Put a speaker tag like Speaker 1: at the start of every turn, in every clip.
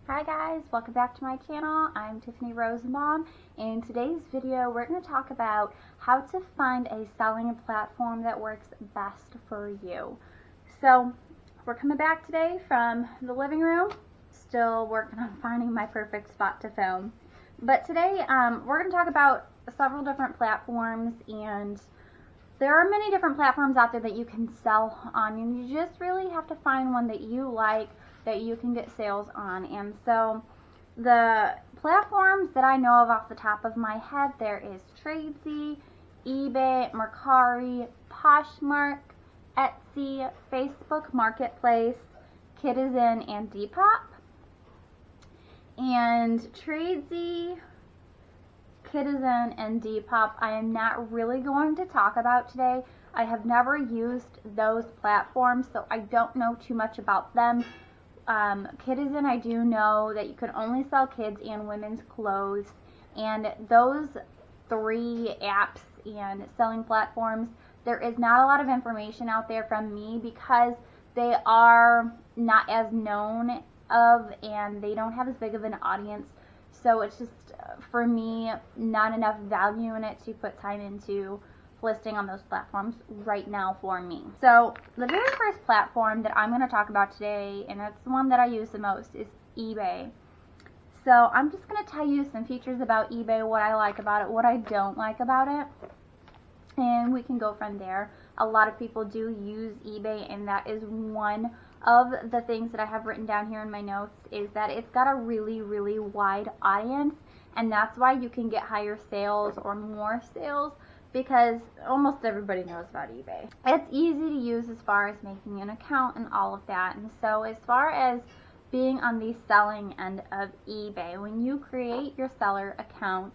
Speaker 1: Hi guys, welcome back to my channel. I'm Tiffany Rosenbaum. In today's video, we're going to talk about how to find a selling platform that works best for you. So, we're coming back today from the living room, still working on finding my perfect spot to film. But today, we're going to talk about several different platforms, and there are many different platforms out there that you can sell on, and you just really have to find one that you like, that you can get sales on. And so the platforms that I know of off the top of my head, there is Tradesy, eBay, Mercari, Poshmark, Etsy, Facebook Marketplace, Kidizen, and Depop. And Tradesy, Kidizen, and Depop I am not really going to talk about today. I have never used those platforms, so I don't know too much about them. Kidizen, I do know that you can only sell kids and women's clothes, and those three apps and selling platforms, there is not a lot of information out there from me because they are not as known of, and they don't have as big of an audience, so it's just, for me, not enough value in it to put time into listing on those platforms right now for me. So the very first platform that I'm going to talk about today, and it's the one that I use the most, is eBay. So I'm just going to tell you some features about eBay, what I like about it, what I don't like about it, and we can go from there. A lot of people do use eBay, and that is one of the things that I have written down here in my notes, is that it's got a really, really wide audience, and that's why you can get higher sales or more sales, because almost everybody knows about eBay. It's easy to use as far as making an account and all of that. And so as far as being on the selling end of eBay, when you create your seller account,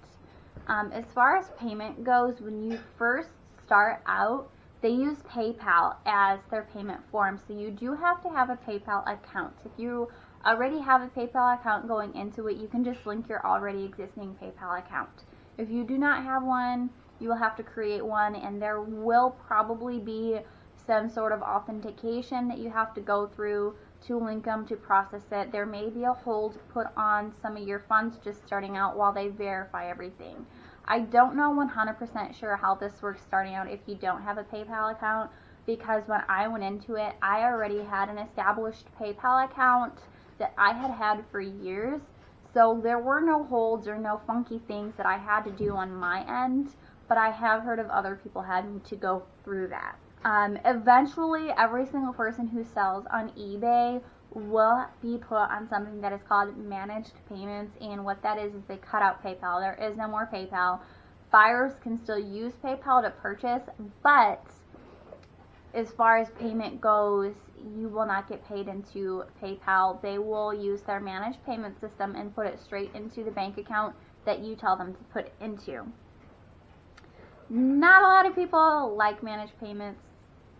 Speaker 1: as far as payment goes, when you first start out, they use PayPal as their payment form. So you do have to have a PayPal account. If you already have a PayPal account going into it, you can just link your already existing PayPal account. If you do not have one, you will have to create one, and there will probably be some sort of authentication that you have to go through to link them to process it. There may be a hold put on some of your funds just starting out while they verify everything. I don't know 100% sure how this works starting out if you don't have a PayPal account, because when I went into it, I already had an established PayPal account that I had had for years, so there were no holds or no funky things that I had to do on my end. But I have heard of other people having to go through that. Eventually, every single person who sells on eBay will be put on something that is called managed payments, and what that is they cut out PayPal. There is no more PayPal. Buyers can still use PayPal to purchase, but as far as payment goes, you will not get paid into PayPal. They will use their managed payment system and put it straight into the bank account that you tell them to put it into. Not a lot of people like managed payments.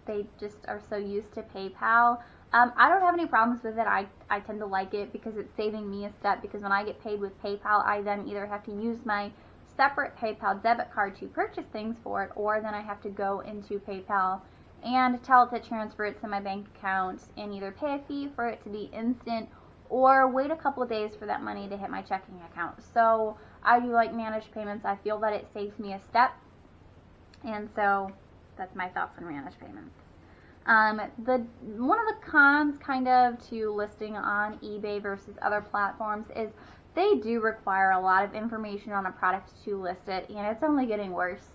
Speaker 1: They just are so used to PayPal. I don't have any problems with it. I tend to like it because it's saving me a step, because when I get paid with PayPal, I then either have to use my separate PayPal debit card to purchase things for it, or then I have to go into PayPal and tell it to transfer it to my bank account and either pay a fee for it to be instant or wait a couple of days for that money to hit my checking account. So I do like managed payments. I feel that it saves me a step. And so that's my thoughts on managed payments. One of the cons kind of to listing on eBay versus other platforms is they do require a lot of information on a product to list it, and it's only getting worse.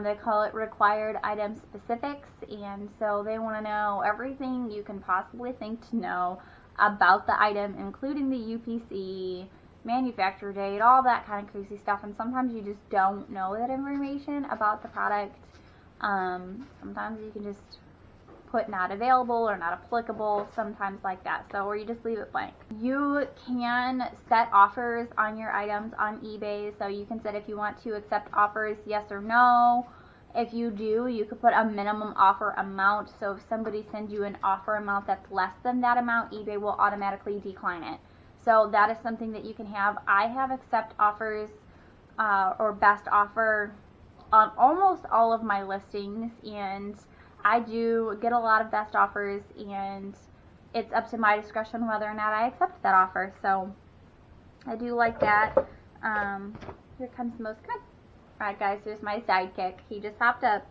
Speaker 1: They call it required item specifics, and so they want to know everything you can possibly think to know about the item, including the UPC, manufacturer date, all that kind of crazy stuff, and sometimes you just don't know that information about the product. Sometimes you can just put not available or not applicable, sometimes like that, so, or you just leave it blank. You can set offers on your items on eBay, so you can set if you want to accept offers, yes or no. If you do, you could put a minimum offer amount, so if somebody sends you an offer amount that's less than that amount, eBay will automatically decline it. So that is something that you can have. I have accept offers or best offer on almost all of my listings, and I do get a lot of best offers, and it's up to my discretion whether or not I accept that offer. So I do like that. Here comes most good. Alright guys, here's my sidekick. He just hopped up.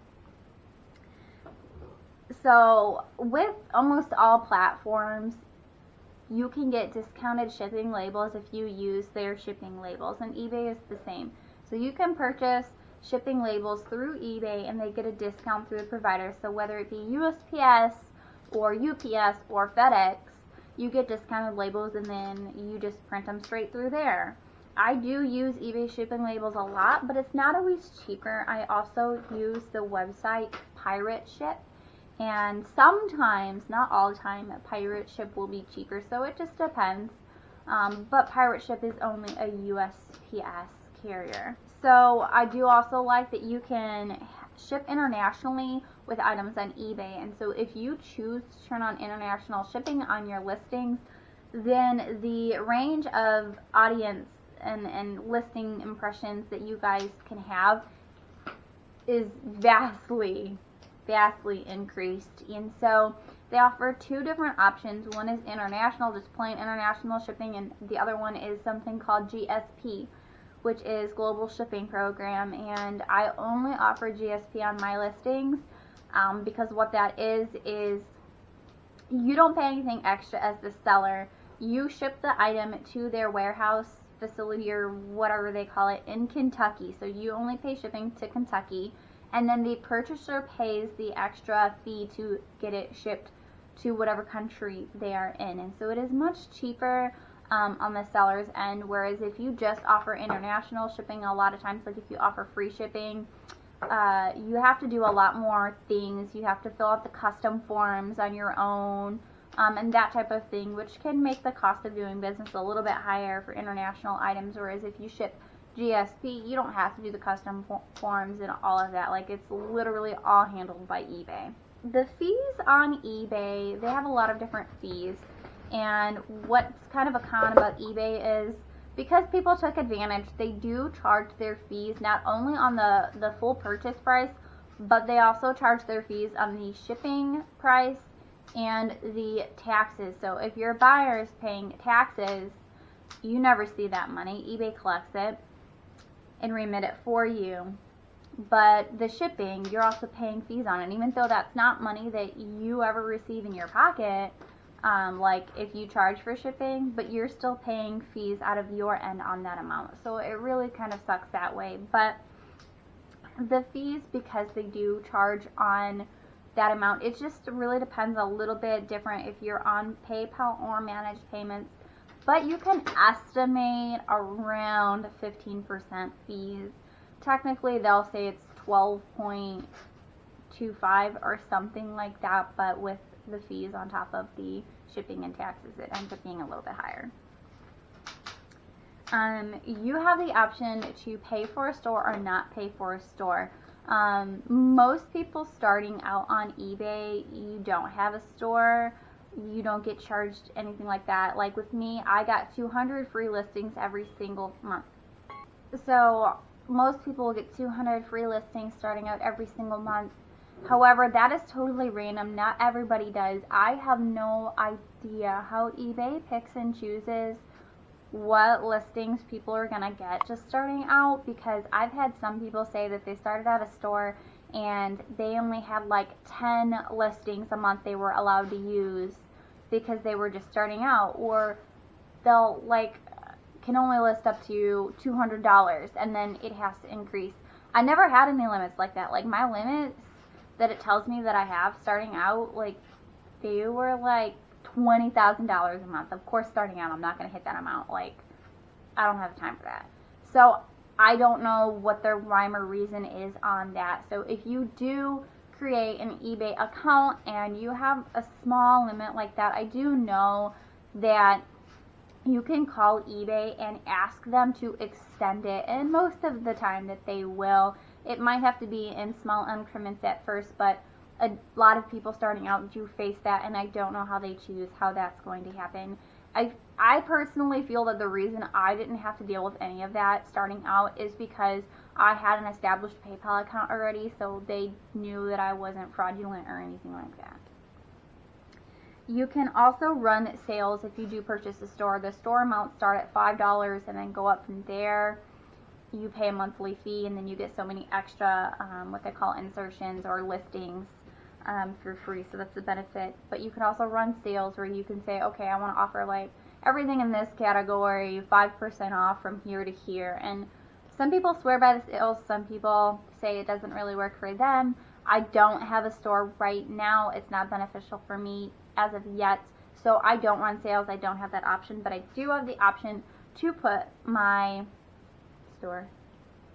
Speaker 1: So with almost all platforms, you can get discounted shipping labels if you use their shipping labels, and eBay is the same. So you can purchase shipping labels through eBay and they get a discount through the provider. So whether it be USPS or UPS or FedEx, you get discounted labels and then you just print them straight through there. I do use eBay shipping labels a lot, but it's not always cheaper. I also use the website Pirate Ship, and sometimes, not all the time, Pirate Ship will be cheaper, so it just depends. But Pirate Ship is only a USPS carrier. So I do also like that you can ship internationally with items on eBay, and so if you choose to turn on international shipping on your listings, then the range of audience and listing impressions that you guys can have is vastly increased. And so they offer two different options. One is international, just plain international shipping, and the other one is something called GSP, which is Global Shipping Program, and I only offer GSP on my listings because what that is you don't pay anything extra as the seller. You ship the item to their warehouse facility or whatever they call it in Kentucky, so you only pay shipping to Kentucky, and then the purchaser pays the extra fee to get it shipped to whatever country they are in. And so it is much cheaper on the seller's end, whereas if you just offer international shipping, a lot of times, like if you offer free shipping, you have to do a lot more things. You have to fill out the custom forms on your own, and that type of thing, which can make the cost of doing business a little bit higher for international items, whereas if you ship GSP, you don't have to do the custom forms and all of that. Like, it's literally all handled by eBay. The fees on eBay, they have a lot of different fees, and what's kind of a con about eBay is because people took advantage, they do charge their fees not only on the full purchase price, but they also charge their fees on the shipping price and the taxes. So if your buyer is paying taxes, you never see that money. eBay collects it and remit it for you. But the shipping, you're also paying fees on it. Even though that's not money that you ever receive in your pocket, like if you charge for shipping, but you're still paying fees out of your end on that amount. So it really kind of sucks that way. But the fees, because they do charge on that amount, it just really depends a little bit different if you're on PayPal or managed payments. But you can estimate around 15% fees. Technically, they'll say it's 12.25 or something like that, but with the fees on top of the shipping and taxes, it ends up being a little bit higher. You have the option to pay for a store or not pay for a store. Most people starting out on eBay, you don't have a store. You don't get charged anything like that. Like with me, I got 200 free listings every single month. So most people will get 200 free listings starting out every single month. However, that is totally random. Not everybody does. I have no idea how eBay picks and chooses what listings people are going to get just starting out, because I've had some people say that they started at a store and they only had like 10 listings a month they were allowed to use because they were just starting out, or they'll like can only list up to $200 and then it has to increase. I never had any limits like that. Like my limits that it tells me that I have starting out, like they were like $20,000 a month. Of course, starting out, I'm not going to hit that amount. Like, I don't have time for that. So I don't know what the rhyme or reason is on that. So if you do create an eBay account and you have a small limit like that, I do know that you can call eBay and ask them to extend it, and most of the time that they will. It might have to be in small increments at first, but a lot of people starting out do face that, and I don't know how they choose how that's going to happen. I personally feel that the reason I didn't have to deal with any of that starting out is because I had an established PayPal account already, so they knew that I wasn't fraudulent or anything like that. You can also run sales if you do purchase a store. The store amounts start at $5 and then go up from there. You pay a monthly fee, and then you get so many extra what they call insertions or listings for free, so that's the benefit. But you can also run sales where you can say, okay, I want to offer like everything in this category 5% off from here to here. And some people swear by the sales, some people say it doesn't really work for them. I don't have a store right now. It's not beneficial for me as of yet, so I don't run sales. I don't have that option, but I do have the option to put my store,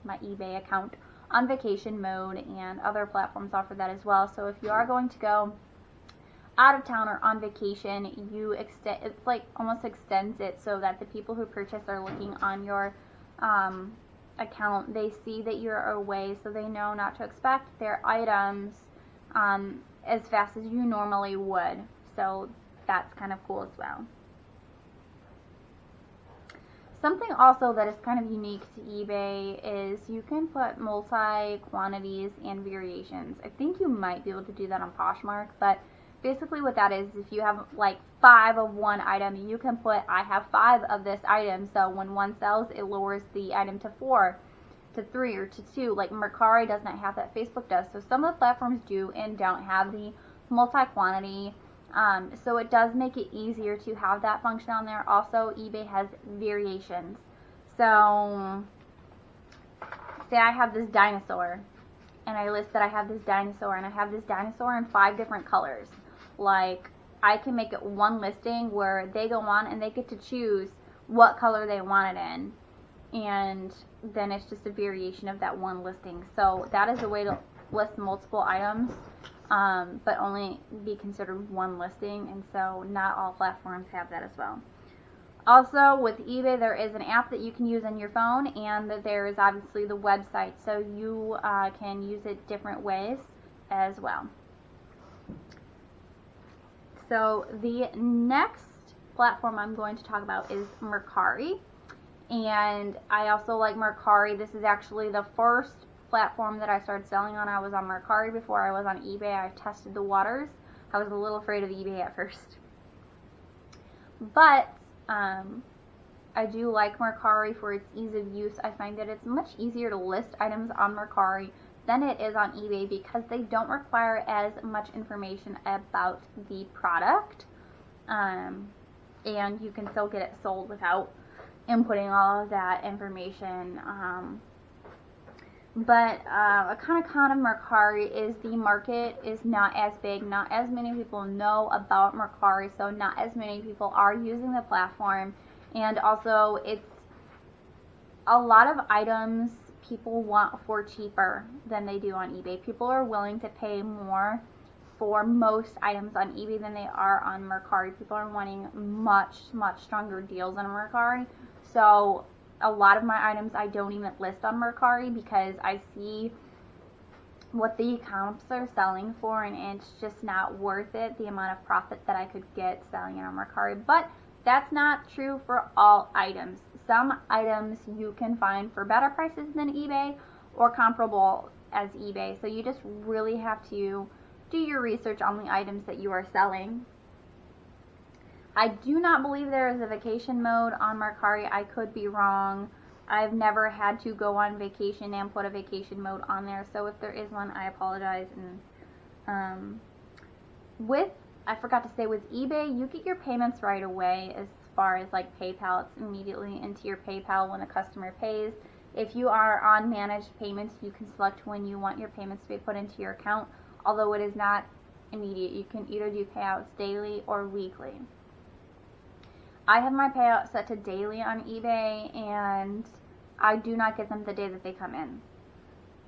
Speaker 1: my eBay account, on vacation mode, and other platforms offer that as well. So if you are going to go out of town or on vacation, it's like almost extends it so that the people who purchase are looking on your account. They see that you're away, so they know not to expect their items as fast as you normally would. So that's kind of cool as well. Something also that is kind of unique to eBay is you can put multi-quantities and variations. I think you might be able to do that on Poshmark, but basically what that is, if you have like 5 of one item, you can put, I have 5 of this item, so when one sells, it lowers the item to 4, to 3, or to 2. Like Mercari does not have that, Facebook does. So some of the platforms do and don't have the multi-quantity. So it does make it easier to have that function on there. Also, eBay has variations. So, say I have this dinosaur, and I list that I have this dinosaur, and I have this dinosaur in 5 different colors. Like, I can make it one listing where they go on and they get to choose what color they want it in. And then it's just a variation of that one listing. So that is a way to list multiple items, but only be considered one listing, and so not all platforms have that as well. Also, with eBay, there is an app that you can use on your phone, and there is obviously the website, so you can use it different ways as well. So the next platform I'm going to talk about is Mercari, and I also like Mercari. This is actually the first platform that I started selling on. I was on Mercari before I was on eBay. I tested the waters. I was a little afraid of eBay at first, but I do like Mercari for its ease of use. I find that it's much easier to list items on Mercari than it is on eBay because they don't require as much information about the product, and you can still get it sold without inputting all of that information. But a kind of con of Mercari is the market is not as big. Not as many people know about Mercari, so not as many people are using the platform. And also, it's a lot of items people want for cheaper than they do on eBay. People are willing to pay more for most items on eBay than they are on Mercari. People are wanting much stronger deals on Mercari. So a lot of my items I don't even list on Mercari because I see what the accounts are selling for, and it's just not worth it, the amount of profit that I could get selling it on Mercari. But that's not true for all items. Some items you can find for better prices than eBay or comparable as eBay. So you just really have to do your research on the items that you are selling. I do not believe there is a vacation mode on Mercari. I could be wrong. I've never had to go on vacation and put a vacation mode on there. So if there is one, I apologize. And I forgot to say, with eBay, you get your payments right away. As far as like PayPal, it's immediately into your PayPal when a customer pays. If you are on managed payments, you can select when you want your payments to be put into your account, although it is not immediate. You can either do payouts daily or weekly. I have my payout set to daily on eBay, and I do not get them the day that they come in.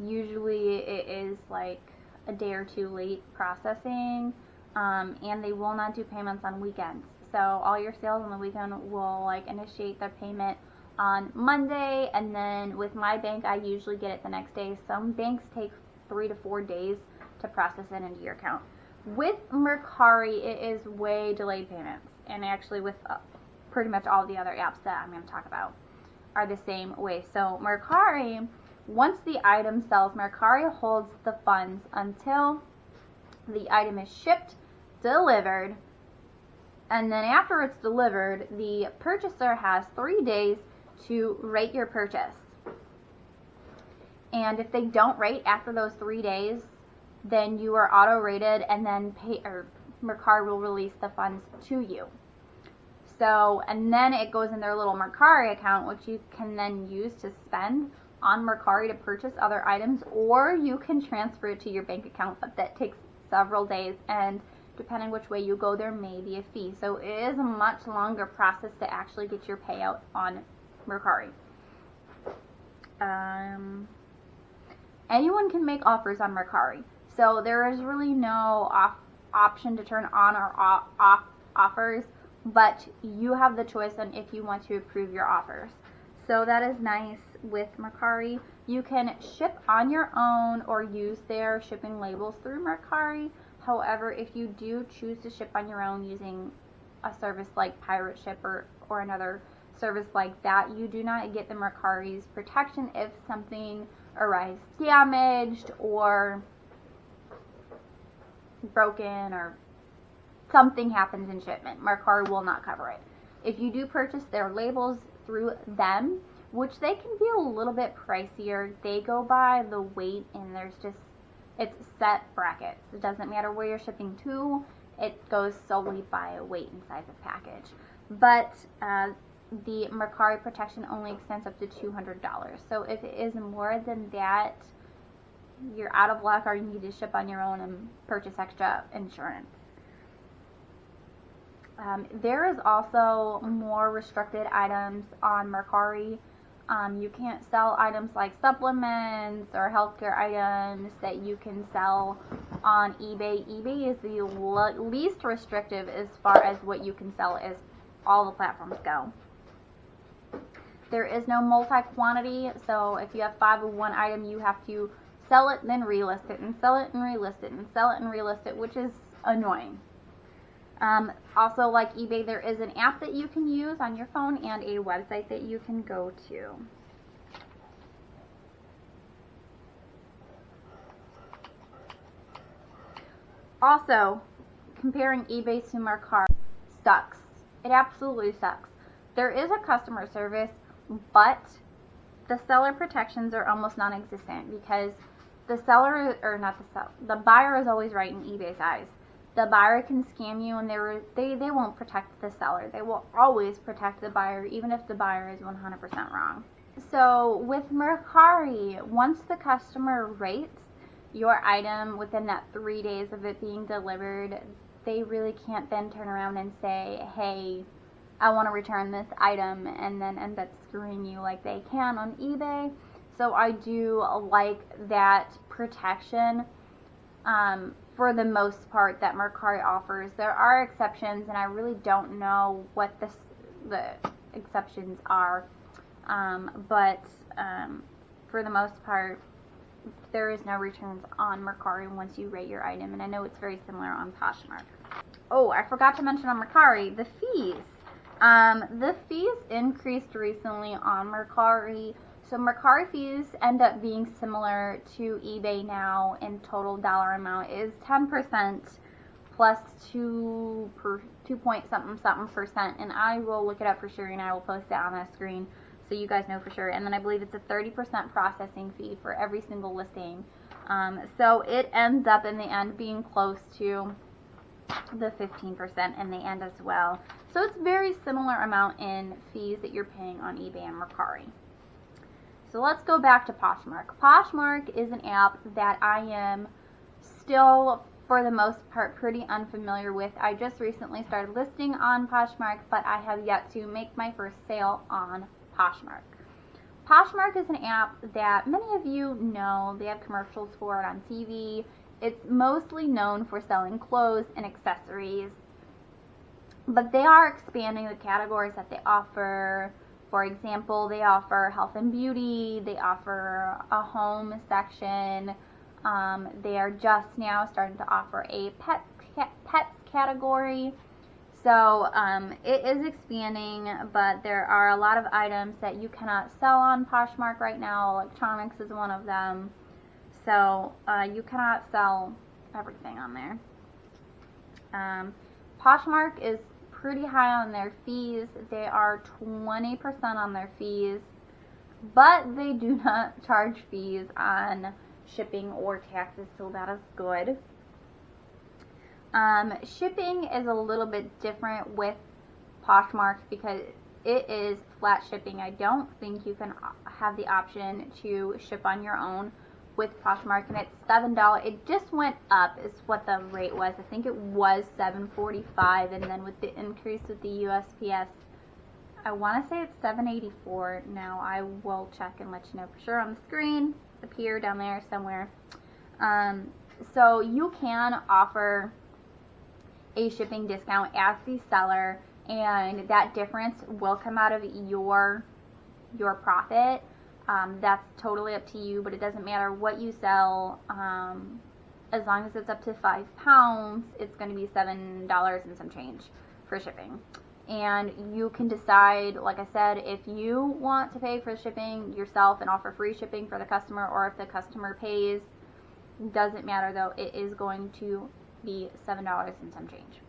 Speaker 1: Usually it is like a day or two late processing, and they will not do payments on weekends. So all your sales on the weekend will like initiate their payment on Monday, and then with my bank I usually get it the next day. Some banks take 3 to 4 days to process it into your account. With Mercari, it is way delayed payments, and actually with pretty much all the other apps that I'm going to talk about are the same way. So Mercari, once the item sells, Mercari holds the funds until the item is shipped, delivered, And then after it's delivered, the purchaser has 3 days to rate your purchase. And if they don't rate after those 3 days, then you are auto-rated, and then Mercari will release the funds to you. So, and then it goes in their little Mercari account, which you can then use to spend on Mercari to purchase other items, or you can transfer it to your bank account, but that takes several days, and depending which way you go, there may be a fee. So it is a much longer process to actually get your payout on Mercari. Anyone can make offers on Mercari, so there is really no option to turn on or off offers, but you have the choice on if you want to approve your offers. So that is nice with Mercari. You can ship on your own or use their shipping labels through Mercari. However, if you do choose to ship on your own using a service like Pirate Ship or another service like that, you do not get the Mercari's protection if something arrives damaged or broken or something happens in shipment. Mercari will not cover it. If you do purchase their labels through them, which they can be a little bit pricier, they go by the weight, and it's set brackets. It doesn't matter where you're shipping to, it goes solely by weight and size of package. But the Mercari protection only extends up to $200. So if it is more than that, you're out of luck, or you need to ship on your own and purchase extra insurance. There is also more restricted items on Mercari. You can't sell items like supplements or healthcare items that you can sell on eBay. eBay is the least restrictive as far as what you can sell as all the platforms go. There is no multi-quantity, so if you have 5 of one item, you have to sell it, then relist it, and sell it and relist it, and sell it and relist it, which is annoying. Also, like eBay, there is an app that you can use on your phone and a website that you can go to. Also, comparing eBay to Mercari sucks. It absolutely sucks. There is a customer service, but the seller protections are almost non-existent because the buyer is always right in eBay's eyes. The buyer can scam you, and they won't protect the seller. They will always protect the buyer, even if the buyer is 100% wrong. So with Mercari, once the customer rates your item within that 3 days of it being delivered, they really can't then turn around and say, hey, I want to return this item, and then end up screwing you like they can on eBay. So I do like that protection. For the most part, that Mercari offers. There are exceptions, and I really don't know what the exceptions are, but for the most part, there is no returns on Mercari once you rate your item, and I know it's very similar on Poshmark. Oh, I forgot to mention on Mercari, the fees. The fees increased recently on Mercari. So Mercari fees end up being similar to eBay now in total dollar amount is 10% plus 2 point something percent, and I will look it up for sure, and I will post it on the screen so you guys know for sure. And then I believe it's a 30% processing fee for every single listing. So it ends up in the end being close to the 15% in the end as well. So it's very similar amount in fees that you're paying on eBay and Mercari. So let's go back to Poshmark. Poshmark is an app that I am still, for the most part, pretty unfamiliar with. I just recently started listing on Poshmark, but I have yet to make my first sale on Poshmark. Poshmark is an app that many of you know. They have commercials for it on TV. It's mostly known for selling clothes and accessories, but they are expanding the categories that they offer. For example, they offer health and beauty, they offer a home section, they are just now starting to offer a pets category. So it is expanding, but there are a lot of items that you cannot sell on Poshmark right now. Electronics is one of them. So you cannot sell everything on there. Poshmark is pretty high on their fees. They are 20% on their fees, but they do not charge fees on shipping or taxes, so that is good. Shipping is a little bit different with Poshmark because it is flat shipping. I don't think you can have the option to ship on your own with Poshmark, and it's $7. It just went up is what the rate was. I think it was $7.45, and then with the increase with the USPS, I want to say it's $7.84 now. I will check and let you know for sure on the screen, up here, down there somewhere. So you can offer a shipping discount as the seller, and that difference will come out of your profit. That's totally up to you, but it doesn't matter what you sell. As long as it's up to 5 pounds, it's going to be $7 and some change for shipping. And you can decide, like I said, if you want to pay for shipping yourself and offer free shipping for the customer, or if the customer pays. Doesn't matter though, it is going to be $7 and some change.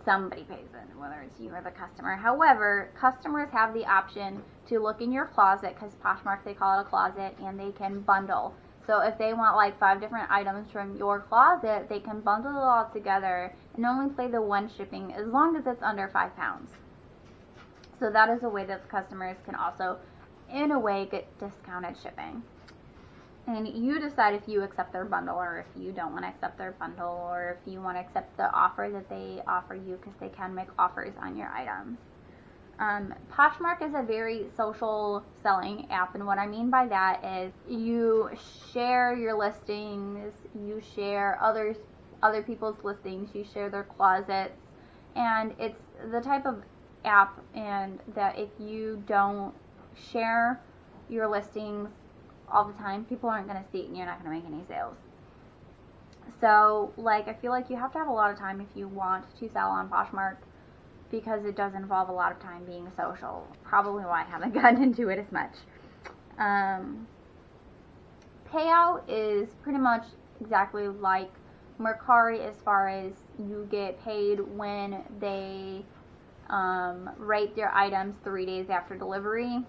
Speaker 1: Somebody pays it, whether it's you or the customer. However, customers have the option to look in your closet, because Poshmark, they call it a closet, and they can bundle. So if they want like 5 different items from your closet, they can bundle it all together and only pay the one shipping as long as it's under 5 pounds. So that is a way that customers can also, in a way, get discounted shipping. And you decide if you accept their bundle or if you don't want to accept their bundle, or if you want to accept the offer that they offer you, because they can make offers on your items. Poshmark is a very social selling app, and what I mean by that is you share your listings, you share other people's listings, you share their closets, and it's the type of app and that if you don't share your listings all the time, people aren't going to see it and you're not going to make any sales. So, like, I feel like you have to have a lot of time if you want to sell on Poshmark, because it does involve a lot of time being social. Probably why I haven't gotten into it as much. Payout is pretty much exactly like Mercari, as far as you get paid when they rate their items 3 days after delivery.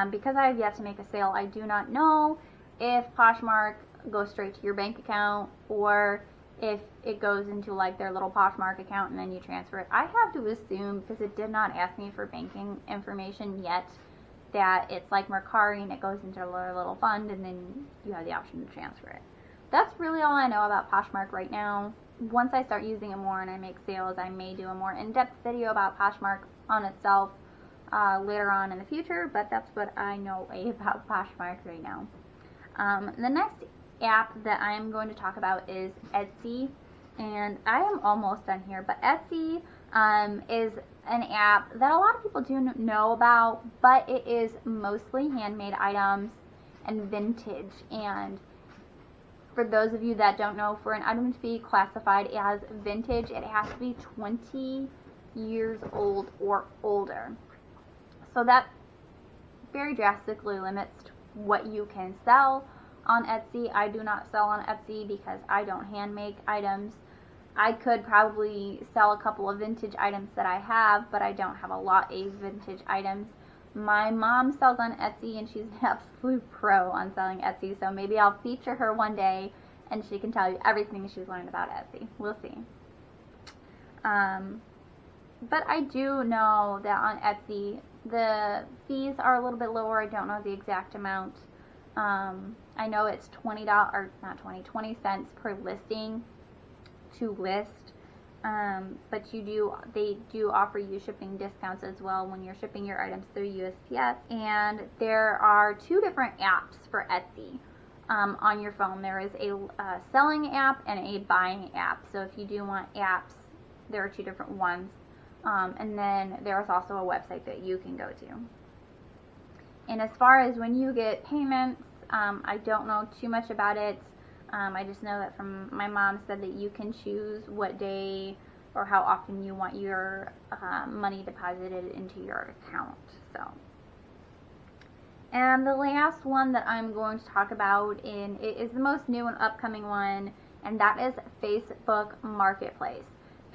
Speaker 1: Because I have yet to make a sale, I do not know if Poshmark goes straight to your bank account or if it goes into like their little Poshmark account and then you transfer it. I have to assume, because it did not ask me for banking information yet, that it's like Mercari and it goes into a little fund and then you have the option to transfer it. That's really all I know about Poshmark right now. Once I start using it more and I make sales, I may do a more in-depth video about Poshmark on itself later on in the future, but that's what I know about Poshmark right now. The next app that I'm going to talk about is Etsy, and I am almost done here, but Etsy is an app that a lot of people do know about, but it is mostly handmade items and vintage. And for those of you that don't know, for an item to be classified as vintage, it has to be 20 years old or older. So that very drastically limits what you can sell on Etsy. I do not sell on Etsy because I don't hand make items. I could probably sell a couple of vintage items that I have, but I don't have a lot of vintage items. My mom sells on Etsy and she's an absolute pro on selling Etsy, so maybe I'll feature her one day and she can tell you everything she's learned about Etsy. We'll see. But I do know that on Etsy the fees are a little bit lower. I don't know the exact amount. I know it's $20 cents per listing to list, but they do offer you shipping discounts as well when you're shipping your items through USPS. And there are 2 different apps for Etsy on your phone. There is a selling app and a buying app. So if you do want apps, there are 2 different ones. And then there's also a website that you can go to. And as far as when you get payments, I don't know too much about it. I just know that from my mom said that you can choose what day or how often you want your money deposited into your account. So, and the last one that I'm going to talk about, it is the most new and upcoming one, and that is Facebook Marketplace.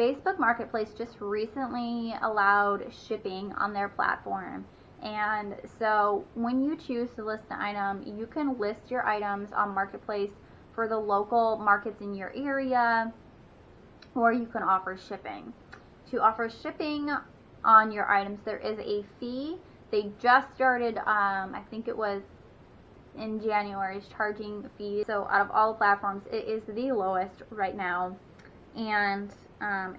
Speaker 1: Facebook Marketplace just recently allowed shipping on their platform. And so when you choose to list an item, you can list your items on Marketplace for the local markets in your area, or you can offer shipping. To offer shipping on your items, there is a fee. They just started, I think it was in January, charging fees. So out of all platforms, it is the lowest right now. And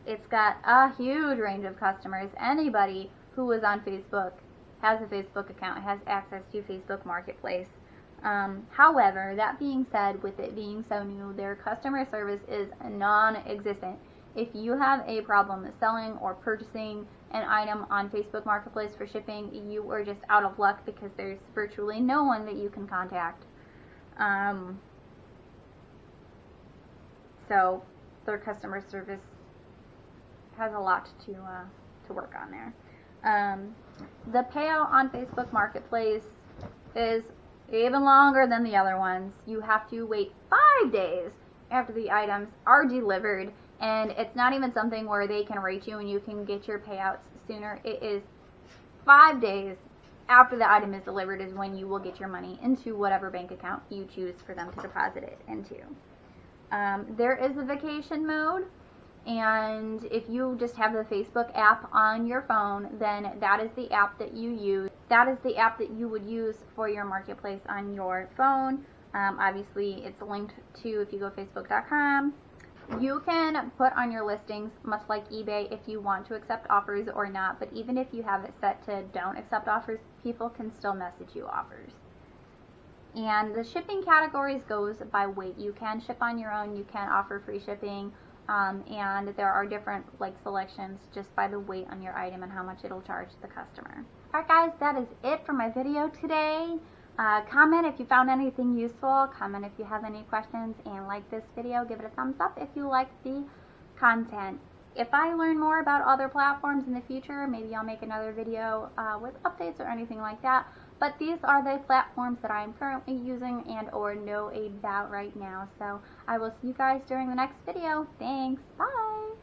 Speaker 1: it's got a huge range of customers. Anybody who is on Facebook, has a Facebook account, has access to Facebook Marketplace. However, that being said, with it being so new, their customer service is non-existent. If you have a problem selling or purchasing an item on Facebook Marketplace for shipping, you are just out of luck because there's virtually no one that you can contact. So their customer service has a lot to work on there. The payout on Facebook Marketplace is even longer than the other ones. You have to wait 5 days after the items are delivered, and it's not even something where they can rate you and you can get your payouts sooner. It is 5 days after the item is delivered is when you will get your money into whatever bank account you choose for them to deposit it into. There is a vacation mode, and if you just have the Facebook app on your phone, then that is the app that you use. That is the app that you would use for your marketplace on your phone. Obviously, it's linked to, if you go facebook.com, you can put on your listings, much like eBay, if you want to accept offers or not. But even if you have it set to don't accept offers, people can still message you offers. And the shipping categories goes by weight. You can ship on your own, you can offer free shipping, and there are different selections just by the weight on your item and how much it'll charge the customer. Alright guys, that is it for my video today. Comment if you found anything useful, comment if you have any questions, and like this video, give it a thumbs up if you like the content. If I learn more about other platforms in the future, maybe I'll make another video with updates or anything like that. But these are the platforms that I am currently using and or know about right now. So I will see you guys during the next video. Thanks. Bye.